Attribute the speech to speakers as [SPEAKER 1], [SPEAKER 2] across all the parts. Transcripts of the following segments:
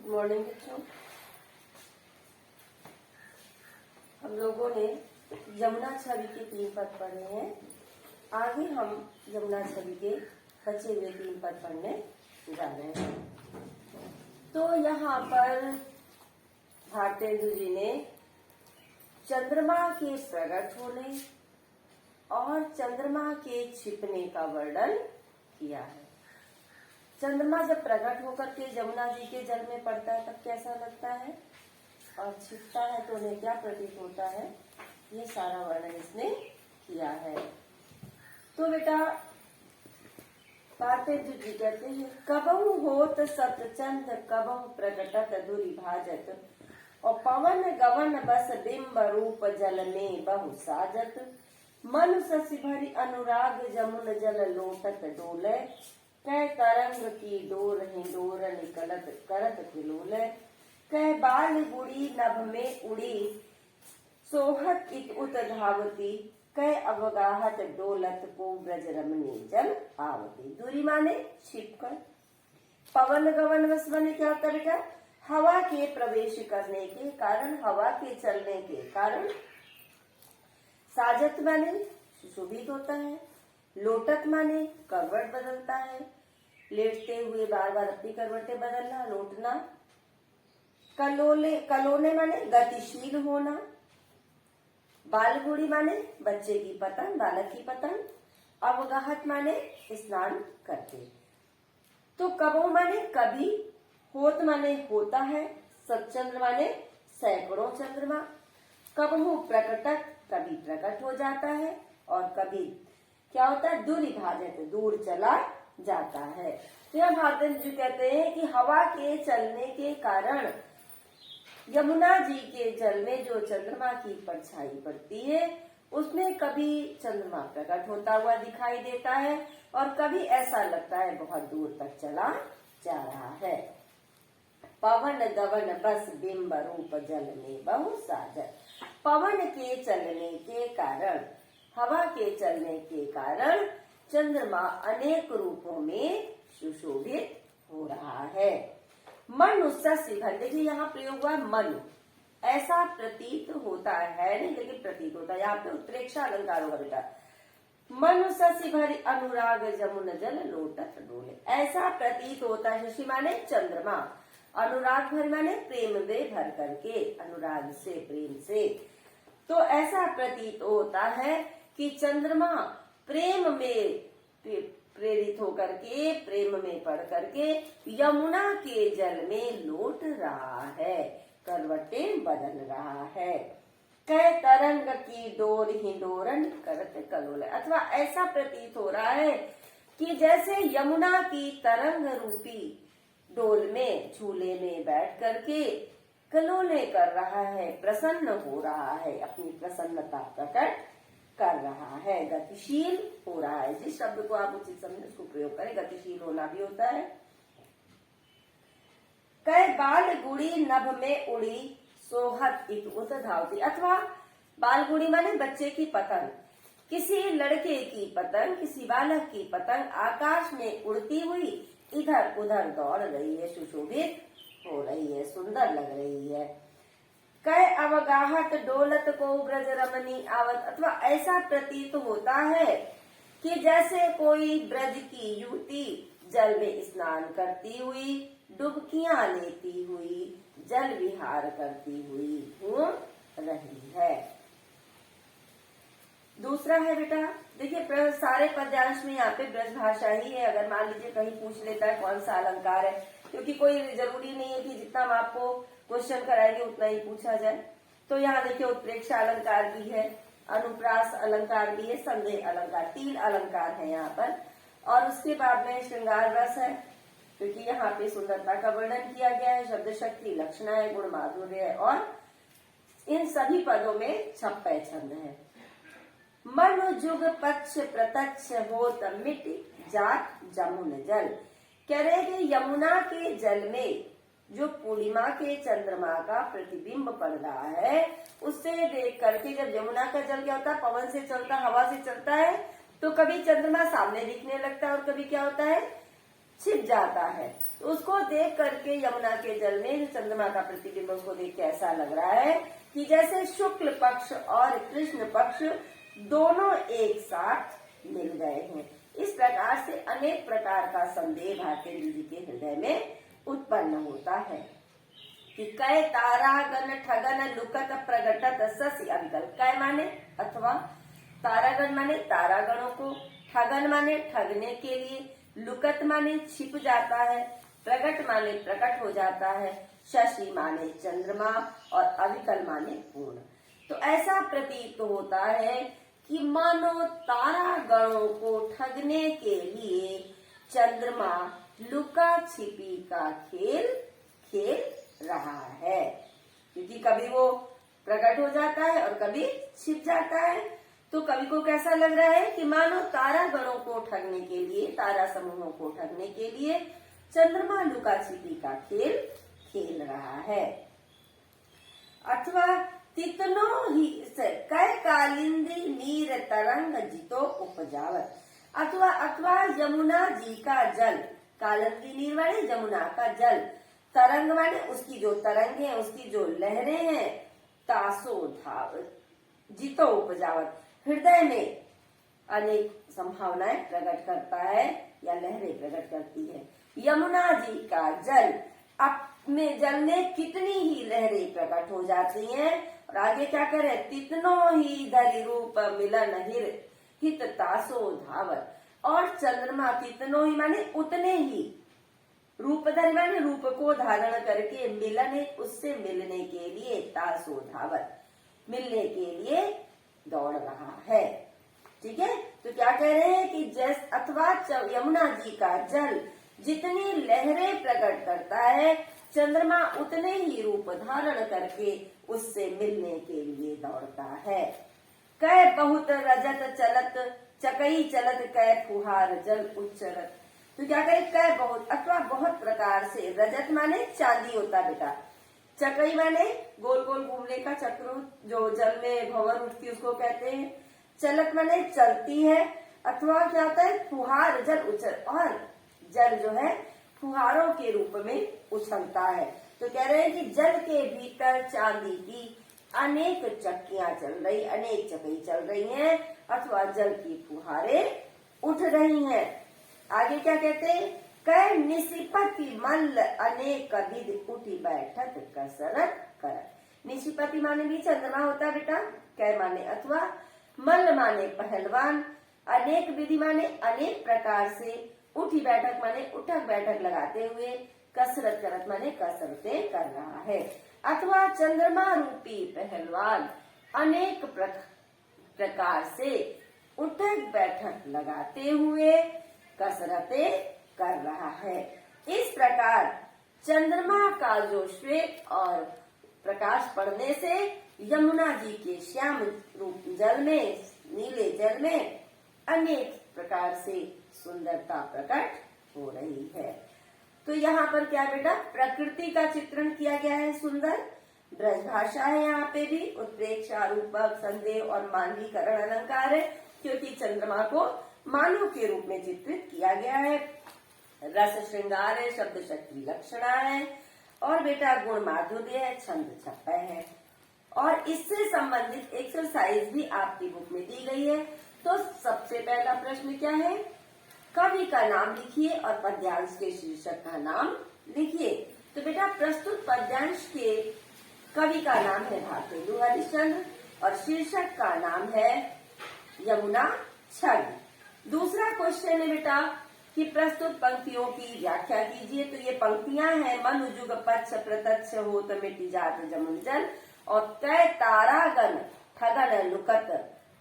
[SPEAKER 1] Good morning बच्चों। हम लोगों ने यमुना छवि के 3 पद पढ़े हैं। आगे हम यमुना छवि के बचे हुए 3 पद पढ़ने जा रहे हैं। तो यहाँ पर भारतेंदु जी ने चंद्रमा के प्रकट होने और चंद्रमा के छिपने का वर्णन किया है। चंद्रमा जब प्रकट होकर के यमुना जी के जल में पड़ता है तब कैसा लगता है और छिपता है तो उन्हें क्या प्रतीत होता है, ये सारा वर्णन इसने किया है। तो बेटा भारतेंदु जी कहते हैं, कबहु होत सतचंद कबहु प्रकटत दुरिभाजत और पवन गवन बस बिंब रूप जल में बहु साजत मन शशि भरी अनुराग जमुन जल लोटत डोले कै तरंग की डोर हिंडोर निकलत करत खिलोले कै बाल गुड़ी नभ में उड़ी सोहत इत उत धावती कै अवगाहत डोलत को ब्रज रमणी जल आवती। दूरी माने छिपकर। पवन गवन बस माने क्या होता है बेटा, हवा के प्रवेश करने के कारण, हवा के चलने के कारण। साजत माने सुशोभित होता है। लोटत माने करवट बदलता है, लेटते हुए बार बार अपनी करवटें बदलना, लोटना। कलोने माने गतिशील होना। बालगुड़ी माने बच्चे की पतंग, बालक की पतंग। अवगाहत माने स्नान करते। तो कबो माने कभी, होत माने होता है, सतचंद्र माने सैकड़ों चंद्रमा। कबहु प्रकटक कभी प्रकट हो जाता है और कभी क्या होता है, दुरिभाजत दूर चला जाता है। तो यह भारतेंदु जी कहते हैं कि हवा के चलने के कारण यमुना जी के जल में जो चंद्रमा की परछाई पड़ती है उसमें कभी चंद्रमा प्रकट होता हुआ दिखाई देता है और कभी ऐसा लगता है बहुत दूर तक चला जा रहा है। पवन गवन बस बिंब रूप जल में बहु साजत। पवन के चलने के कारण, हवा के चलने के कारण चंद्रमा अनेक रूपों में सुशोभित हो रहा है। मनु शशि भरी, देखिए यहाँ प्रयोग हुआ मनु, ऐसा प्रतीत होता है नहीं लेकिन प्रतीत होता है, यहाँ पे उत्प्रेक्षा अलंकार होगा बेटा। मनु शशि भरी अनुराग जमुन जल लोटत डोले, ऐसा प्रतीत होता है। शशि माने चंद्रमा, अनुराग भर माने प्रेम में भर करके, अनुराग से, प्रेम से। तो ऐसा प्रतीत होता है कि चंद्रमा प्रेम में प्रेरित होकर के, प्रेम में पड़ करके यमुना के जल में लोट रहा है, करवटें बदल रहा है। कै तरंग की डोर हिंडोरन करत कलोल, अथवा ऐसा प्रतीत हो रहा है कि जैसे यमुना की तरंग रूपी डोल में, झूले में बैठ करके कलोले कर रहा है, प्रसन्न हो रहा है, अपनी प्रसन्नता प्रकट कर रहा है, गतिशील हो रहा है। जिस शब्द को आप उचित समझे उसको प्रयोग करें, गतिशील होना भी होता है। कै बाल गुड़ी नभ में उड़ी सोहत इत उत धावती, अथवा बालगुड़ी माने बच्चे की पतंग, किसी लड़के की पतंग, किसी बालक की पतंग आकाश में उड़ती हुई इधर उधर दौड़ रही है, सुशोभित हो रही है, सुंदर लग रही है। कै अवगाहत डोलत को ब्रज रमणी आवत, अथवा ऐसा प्रतीत होता है कि जैसे कोई ब्रज की युवती जल में स्नान करती हुई, डुबकियां लेती हुई, जल विहार करती हुई घूम रही है। दूसरा है बेटा, देखिए सारे पद्यांश में यहाँ पे ब्रज भाषा ही है। अगर मान लीजिए कहीं पूछ लेता है कौन सा अलंकार है, क्योंकि कोई जरूरी नहीं है कि जितना हम आपको क्वेश्चन कराएंगे उतना ही पूछा जाए। तो यहाँ देखिए उत्प्रेक्षा अलंकार भी है, अनुप्रास अलंकार भी है, संदेह अलंकार, 3 अलंकार है यहाँ पर। और उसके बाद में श्रृंगार रस है, क्योंकि यहाँ पे सुंदरता का वर्णन किया गया है, शब्द शक्ति, लक्षणा है, गुण माधुर्य है, और इन सभी पदों में 6 छंद है। मनु जुग पक्ष प्रत्यक्ष होत मिट जात जमुन जल, कह रहे कि यमुना के जल में जो पूर्णिमा के चंद्रमा का प्रतिबिंब पड़ रहा है उससे देख करके, जब यमुना का जल क्या होता है, पवन से चलता, हवा से चलता है, तो कभी चंद्रमा सामने दिखने लगता है और कभी क्या होता है, छिप जाता है। तो उसको देख करके यमुना के जल में जो चंद्रमा का प्रतिबिंब उसको देख के ऐसा लग रहा है कि जैसे शुक्ल पक्ष और कृष्ण पक्ष दोनों एक साथ मिल गए हैं। इस प्रकार से अनेक प्रकार का संदेह भारतेंदु जी के हृदय में उत्पन्न होता है कि कै तारागण ठगन लुकत प्रगटत ससी अविकल। कै माने अथवा, तारागण माने तारागणों को, ठगन माने ठगने के लिए, लुकत माने छिप जाता है, प्रगट माने प्रकट हो जाता है, शशि माने चंद्रमा और अविकल माने पूर्ण। तो ऐसा प्रतीत होता है कि मानो तारागणों को ठगने के लिए चंद्रमा लुका छिपी का खेल खेल रहा है, क्योंकि कभी वो प्रकट हो जाता है और कभी छिप जाता है। तो कवि को कैसा लग रहा है कि मानो तारागणों को ठगने के लिए, तारा समूहों को ठगने के लिए चंद्रमा लुका छिपी का खेल खेल रहा है। अथवा तितनो ही कै कालिंदी नीर तरंग जितो उपजावत। अथवा यमुना जी का जल, कालिंदी नीर माने यमुना का जल, तरंग माने उसकी जो तरंगे हैं, उसकी जो लहरें हैं, तासो धावत जितो उपजावत, हृदय में अनेक संभावनाएं प्रकट करता है या लहरें प्रकट करती है। यमुना जी का जल, अपने जल में कितनी ही लहरें प्रकट हो जाती हैं। और आगे क्या करे, तितनो ही धरि रूप मिलन हित तासो धावत। और चंद्रमा तितनो ही माने उतने ही, रूपधर माने रूप को धारण करके, मिलन उससे मिलने के लिए, तासो धावत मिलने के लिए दौड़ रहा है। ठीक है, तो क्या कह रहे हैं कि जैस अथवा यमुना जी का जल जितनी लहरें प्रकट करता है, चंद्रमा उतने ही रूप धारण करके उससे मिलने के लिए दौड़ता है। कै बहुत रजत चलत चकई चलत कै फुहार जल उच्चरत। तो क्या कहे, कै बहुत अथवा बहुत प्रकार से, रजत माने चांदी होता बेटा, चकई माने गोल गोल घूमने का चक्र जो जल में भंवर उठती उसको कहते हैं, चलत माने चलती है, अथवा क्या होता है फुहार जल उछल, और जल जो है फुहारों के रूप में उछलता है। तो कह रहे हैं कि जल के भीतर चांदी की अनेक चक्कियां चल रही, अनेक चकई चल रही हैं, अथवा जल की फुहारें उठ रही हैं। आगे क्या कहते हैं, कै निशिपति मल्ल अनेक विधि उठी बैठक कसरत करत। निशिपति माने भी चंद्रमा होता बेटा, कै माने अथवा, मल्ल माने पहलवान, अनेक विधि माने अनेक प्रकार से, उठी बैठक माने उठक बैठक लगाते हुए, कसरत करत माने कसरतें कर रहा है। अथवा चंद्रमा रूपी पहलवान अनेक प्रकार से उठक बैठक लगाते हुए कसरतें कर रहा है। इस प्रकार चंद्रमा का जो श्वेत और प्रकाश पड़ने से यमुना जी के श्याम रूप जल में, नीले जल में अनेक प्रकार से सुंदरता प्रकट हो रही है। तो यहाँ पर क्या बेटा, प्रकृति का चित्रण किया गया है, सुंदर ब्रज भाषा है। यहाँ पे भी उत्प्रेक्षा, रूपक, संदेह और मानवीकरण अलंकार है, क्योंकि चंद्रमा को मानव के रूप में चित्रित किया गया है। रस श्रृंगार है, शब्द शक्ति लक्षणा है, और बेटा गुण माधुर्य है, छंद छप्पय है। और इससे संबंधित एक्सरसाइज भी आपकी बुक में दी गई है। तो सबसे पहला प्रश्न क्या है, कवि का नाम लिखिए और पद्यांश के शीर्षक का नाम लिखिए। तो बेटा प्रस्तुत पद्यांश के कवि का नाम है भारतेंदु हरिश्चंद्र और शीर्षक का नाम है यमुना छग। दूसरा क्वेश्चन है बेटा कि प्रस्तुत पंक्तियों की व्याख्या कीजिए। तो ये पंक्तियां हैं, मनु जुग पच्छ प्रत्यक्ष होत मिटि जात जमुन जल, और कै तारागण ठगन लुकत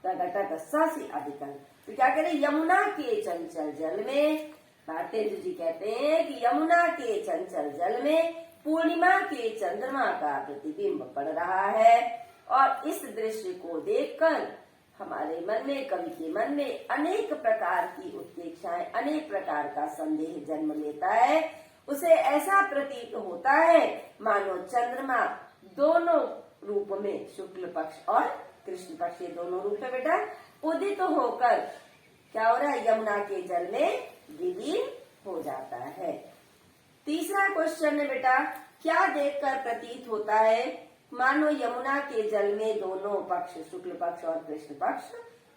[SPEAKER 1] प्रगटत ससी अविकल। तो क्या कह रहे, यमुना के चंचल जल में, भारतेंदु जी कहते हैं कि यमुना के चंचल जल में पूर्णिमा के चंद्रमा का प्रतिबिंब पड़ रहा है, और इस दृश्य को देखकर हमारे मन में, कवि के मन में अनेक प्रकार की उत्प्रेक्षाएं, अनेक प्रकार का संदेह जन्म लेता है। उसे ऐसा प्रतीत होता है मानो चंद्रमा दोनों रूप में, शुक्ल पक्ष और कृष्ण पक्ष, ये दोनों रूप है बेटा, उदित होकर क्या हो रहा है, यमुना के जल में विलीन हो जाता है। तीसरा क्वेश्चन है बेटा, क्या देखकर प्रतीत होता है मानो यमुना के जल में दोनों पक्ष शुक्ल पक्ष और कृष्ण पक्ष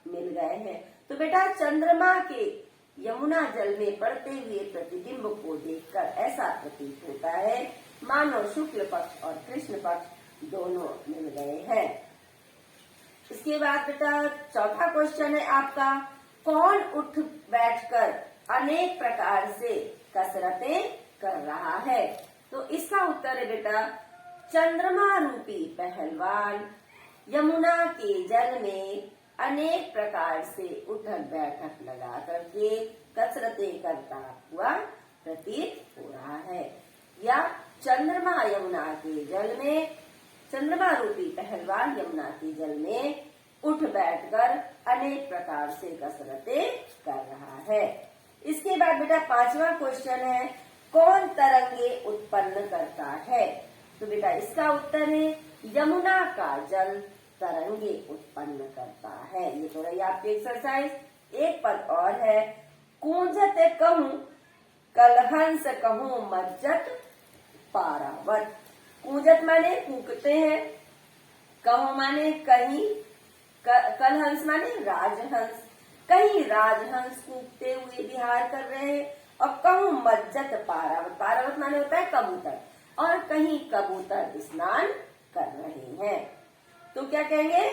[SPEAKER 1] मिल गए हैं। तो बेटा चंद्रमा के यमुना जल में पड़ते हुए प्रतिबिंब को देखकर ऐसा प्रतीत होता है मानो शुक्ल पक्ष और कृष्ण पक्ष दोनों मिल गए हैं। इसके बाद बेटा चौथा क्वेश्चन है आपका, कौन उठ बैठकर अनेक प्रकार से कसरतें कर रहा है। तो इसका उत्तर है बेटा चंद्रमा रूपी पहलवान यमुना के जल में अनेक प्रकार से उठक बैठक लगा करके कसरतें करता हुआ प्रतीत हो रहा है। या चंद्रमा यमुना के जल में, चंद्रमा रूपी पहलवान यमुना के जल में उठ बैठकर अनेक प्रकार से कसरतें कर रहा है। इसके बाद बेटा पांचवा क्वेश्चन है, कौन तरंगे उत्पन्न करता है। तो बेटा इसका उत्तर है यमुना का जल तरंगे उत्पन्न करता है। ये तो रही आपकी एक्सरसाइज। एक पद और है, कूंजत कहूं कलहंस कहूं मज्जत पारावत। कूंजत माने कूकते हैं, कहूं माने कहीं, कलहंस माने राजहंस, कहीं राजहंस कूकते हुए विहार कर रहे हैं। और कहूं मज्जत पारावत, पारावत माने होता है कबूतर, और कहीं कबूतर स्नान कर रहे हैं। तो क्या कहेंगे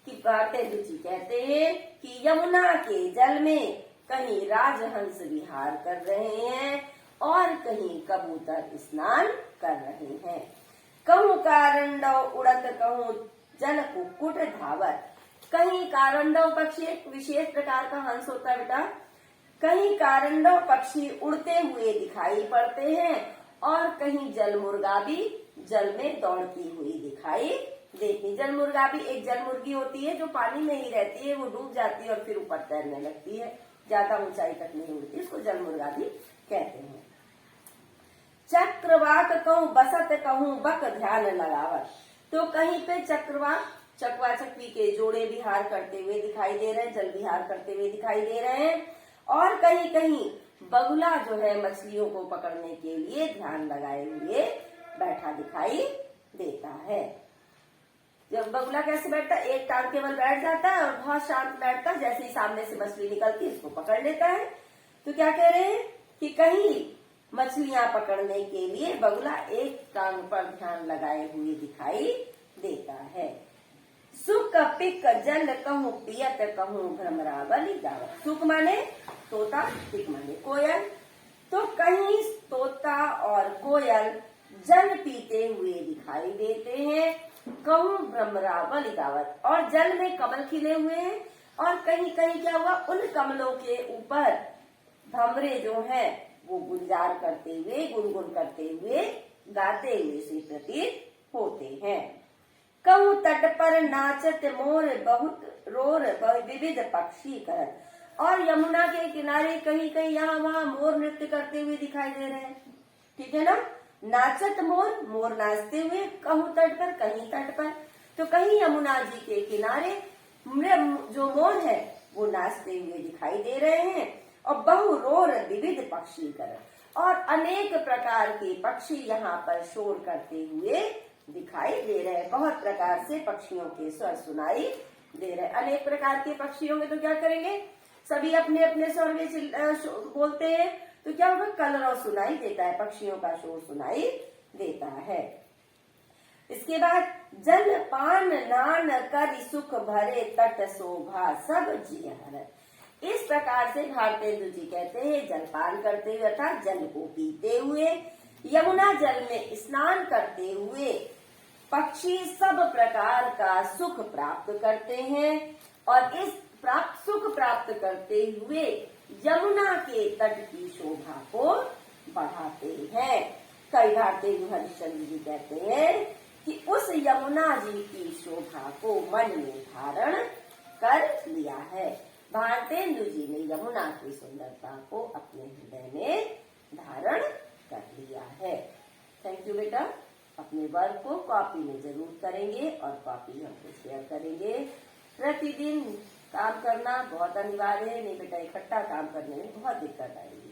[SPEAKER 1] कि भारतेंदु जी कहते हैं कि यमुना के जल में कहीं राजहंस विहार कर रहे हैं और कहीं कबूतर स्नान कर रहे हैं। कहूं कारंडव उड़त कहूं जल कुक्कुट धावत। कहीं कारंडव पक्षी एक विशेष प्रकार का हंस होता है बेटा, कहीं कारंडव पक्षी उड़ते हुए दिखाई पड़ते हैं और कहीं जल मुर्गा भी जल में दौड़ती हुई दिखाई देती। जल मुर्गा भी एक जल मुर्गी होती है जो पानी में ही रहती है, वो डूब जाती है और फिर ऊपर तैरने लगती है, ज्यादा ऊंचाई तक नहीं उड़ती, इसको जल मुर्गा भी कहते हैं। चक्रवाक कहूं बसत कहूं बक ध्यान लगावत। तो कहीं पे चक्रवाक चकवा चकवी के जोड़े विहार करते हुए दिखाई दे रहे हैं, जल विहार करते हुए दिखाई दे रहे हैं। और कहीं कहीं बगुला जो है मछलियों को पकड़ने के लिए ध्यान लगाए हुए बैठा दिखाई देता है। जब बगुला कैसे बैठता है, एक टांग केवल बैठ जाता है और बहुत शांत बैठता है, जैसे ही सामने से मछली निकलती है इसको पकड़ लेता है। तो क्या कह रहे हैं कि कहीं मछलियां पकड़ने के लिए बगुला एक टांग पर ध्यान लगाए हुए दिखाई देता है। सुक पिक जल कहूं पियत कहूं भ्रमरावली गावत। सुक माने तोता, पिक माने कोयल। तो कहीं तोता और कोयल जल पीते हुए दिखाई देते हैं, कहूं भ्रमरावली गावत, और जल में कमल खिले हुए हैं और कहीं कहीं क्या हुआ, उन कमलों के ऊपर भंवरे जो हैं वो गुंजार करते हुए, गुनगुन करते हुए, गाते हुए से प्रतीत होते हैं। कहूं तट पर नाचत मोर बहुत रोर विविध पक्षी करत। और यमुना के किनारे कहीं कहीं यहाँ वहाँ मोर नृत्य करते हुए दिखाई दे रहे हैं, ठीक है ना। नाचत मोर, मोर नाचते हुए, कहूं तट पर कहीं तट पर। तो कहीं यमुना जी के किनारे जो मोर है वो नाचते हुए दिखाई दे रहे हैं, और बहु रोर विविध पक्षी करत, और अनेक प्रकार के पक्षी यहाँ पर शोर करते हुए दिखाई दे रहे हैं। बहुत प्रकार से पक्षियों के स्वर सुनाई दे रहे हैं। अनेक प्रकार के पक्षी होंगे तो क्या करेंगे, सभी अपने अपने स्वर में बोलते हैं, तो क्या होगा, कलरव सुनाई देता है, पक्षियों का शोर सुनाई देता है। इसके बाद जल पान नान कर सुख भरे तट शोभा सब जियहर। इस प्रकार से भारतेंदु जी कहते हैं जलपान करते हुए अर्थात जल को पीते हुए, यमुना जल में स्नान करते हुए पक्षी सब प्रकार का सुख प्राप्त करते हैं, और इस सुख प्राप्त करते हुए यमुना के तट की शोभा को बढ़ाते हैं। कई भारतेंदु हरिश्चंद्र जी कहते हैं कि उस यमुना जी की शोभा को मन में धारण कर लिया है। भारतेंदु जी ने यमुना की सुंदरता को अपने हृदय में धारण कर लिया है। थैंक यू बेटा। अपने वर्क को कॉपी में जरूर करेंगे और कॉपी हमको शेयर करेंगे। प्रतिदिन काम करना बहुत अनिवार्य है, नहीं बेटा इकट्ठा काम करने में बहुत दिक्कत आएगी।